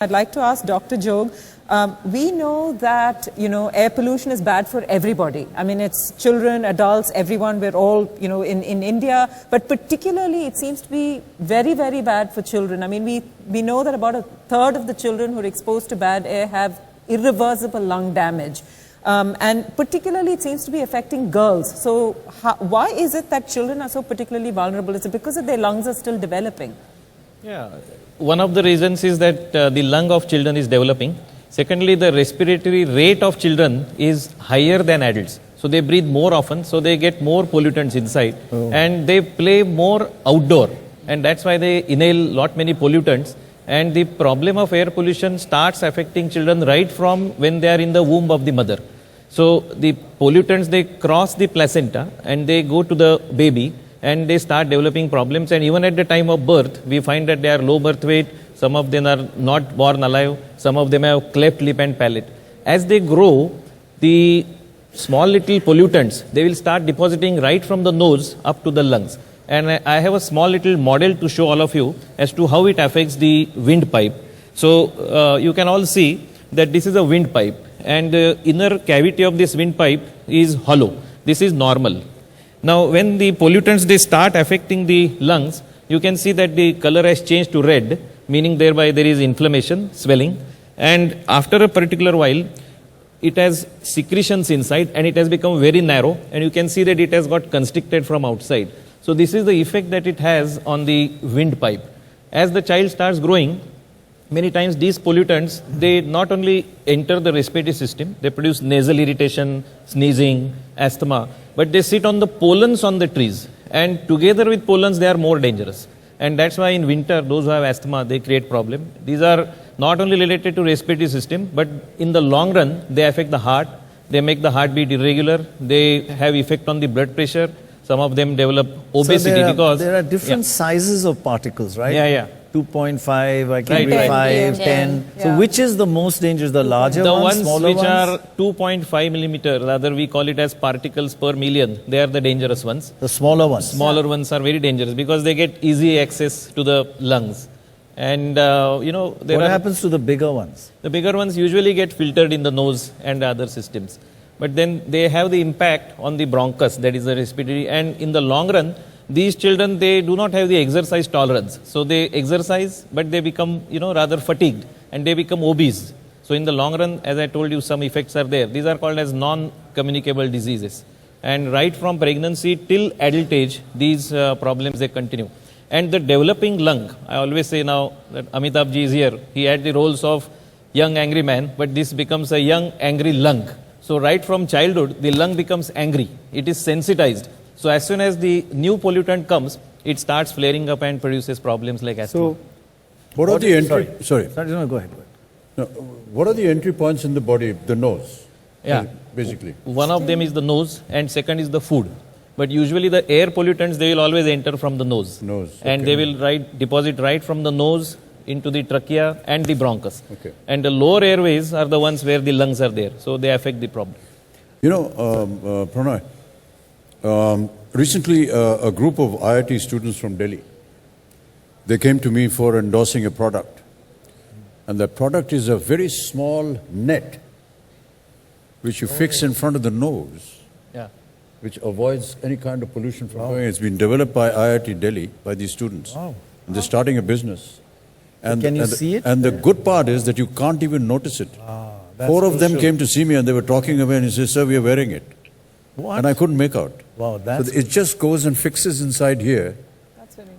I'd like to ask Dr. Jog, we know that, air pollution is bad for everybody. I mean, it's children, adults, everyone, we're all, in India, but particularly it seems to be very, very bad for children. I mean, we know that about a third of the children who are exposed to bad air have irreversible lung damage. And particularly it seems to be affecting girls. So why is it that children are so particularly vulnerable? Is it because their lungs are still developing? Yeah, one of the reasons is that the lung of children is developing. Secondly, the respiratory rate of children is higher than adults. So they breathe more often, so they get more pollutants inside. And they play more outdoor. And that's why they inhale many pollutants. And the problem of air pollution starts affecting children right from when they are in the womb of the mother. So the pollutants, they cross the placenta and they go to the baby. And they start developing problems, and even at the time of birth, we find that they are low birth weight, some of them are not born alive, some of them have cleft lip and palate. As they grow, the small little pollutants, they will start depositing right from the nose up to the lungs. And I have a small little model to show all of you as to how it affects the windpipe. So you can all see that this is a windpipe, and the inner cavity of this windpipe is hollow. This is normal. Now, when the pollutants, they start affecting the lungs, you can see that the color has changed to red, meaning thereby there is inflammation, swelling. And after a particular while, it has secretions inside and it has become very narrow, and you can see that it has got constricted from outside. So this is the effect that it has on the windpipe. As the child starts growing, many times these pollutants, they not only enter the respiratory system, they produce nasal irritation, sneezing, asthma, but they sit on the pollens on the trees, and together with pollens they are more dangerous. And that's why in winter, those who have asthma, they create problem. These are not only related to respiratory system, but in the long run, they affect the heart, they make the heartbeat irregular, they have effect on the blood pressure, some of them develop obesity. So there are different sizes of particles, right? Yeah. 2.5, I can read 5, 10. So which is the most dangerous? The larger ones, smaller which are 2.5 millimeter, rather we call it as particles per million. They are the dangerous ones. The smaller ones? Smaller ones are very dangerous because they get easy access to the lungs. And what happens to the bigger ones? The bigger ones usually get filtered in the nose and other systems. But then they have the impact on the bronchus, that is the respiratory. And in the long run, these children, they do not have the exercise tolerance. So they exercise, but they become, rather fatigued, and they become obese. So in the long run, as I told you, some effects are there. These are called as non-communicable diseases. And right from pregnancy till adult age, these problems, they continue. And the developing lung, I always say now that Amitabh ji is here, he had the roles of young angry man, but this becomes a young angry lung. So right from childhood, the lung becomes angry. It is sensitized. So as soon as the new pollutant comes, it starts flaring up and produces problems like asthma. So, what are the entry? Sorry, no, go ahead. No, what are the entry points in the body? The nose. Yeah, basically. One of them is the nose, and second is the food. But usually the air pollutants, they will always enter from the nose. And they will deposit right from the nose into the trachea and the bronchus. And the lower airways are the ones where the lungs are there. So they affect the problem. Pranay, recently a group of IIT students from Delhi, they came to me for endorsing a product. And that product is a very small net which you fix in front of the nose, which avoids any kind of pollution from going. It's been developed by IIT Delhi, by these students. And they're starting a business. And can you see it? And the good part is that you can't even notice it. Four of them came to see me and they were talking away, and he said, "Sir, we are wearing it." What? And I couldn't make out. Wow, so it just goes and fixes inside here.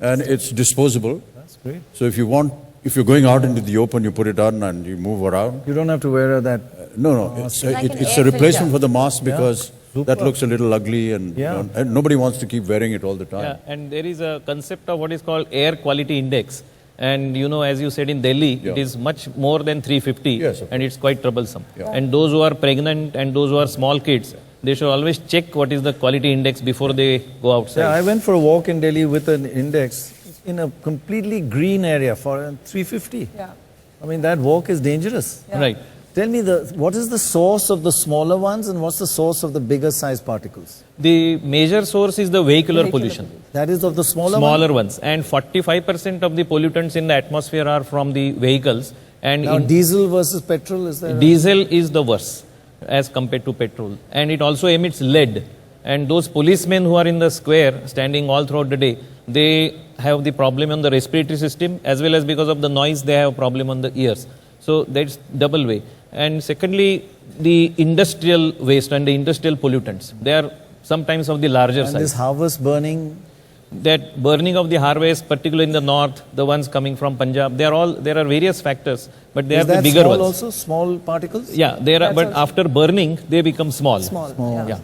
And it's disposable. That's great. So if you're going out into the open, you put it on and you move around. You don't have to wear that. No. It's a replacement for the mask because that looks a little ugly, and, and nobody wants to keep wearing it all the time. Yeah, and there is a concept of what is called air quality index. And as you said, in Delhi, it is much more than 350, and it's quite troublesome. And those who are pregnant and those who are small kids, they should always check what is the quality index before they go outside. Yeah, I went for a walk in Delhi with an index in a completely green area for 350. Yeah. I mean, that walk is dangerous. Yeah. Right. Tell me, what is the source of the smaller ones and what's the source of the bigger size particles? The major source is the vehicular pollution. That is of the smaller ones. And 45% of the pollutants in the atmosphere are from the vehicles, And Now, diesel versus petrol, is that? diesel is the worst as compared to petrol, and it also emits lead. And those policemen who are in the square standing all throughout the day, they have the problem on the respiratory system, as well as because of the noise they have a problem on the ears. So that's double way. And secondly, the industrial waste and the industrial pollutants, they are sometimes of the larger And size. this harvest burning, That burning of the harvest, particularly in the north, the ones coming from Punjab, there are various factors, but they is are the that bigger small ones. also? Small particles? Yeah, there are, but after burning, they become small. Small. Small. Yeah.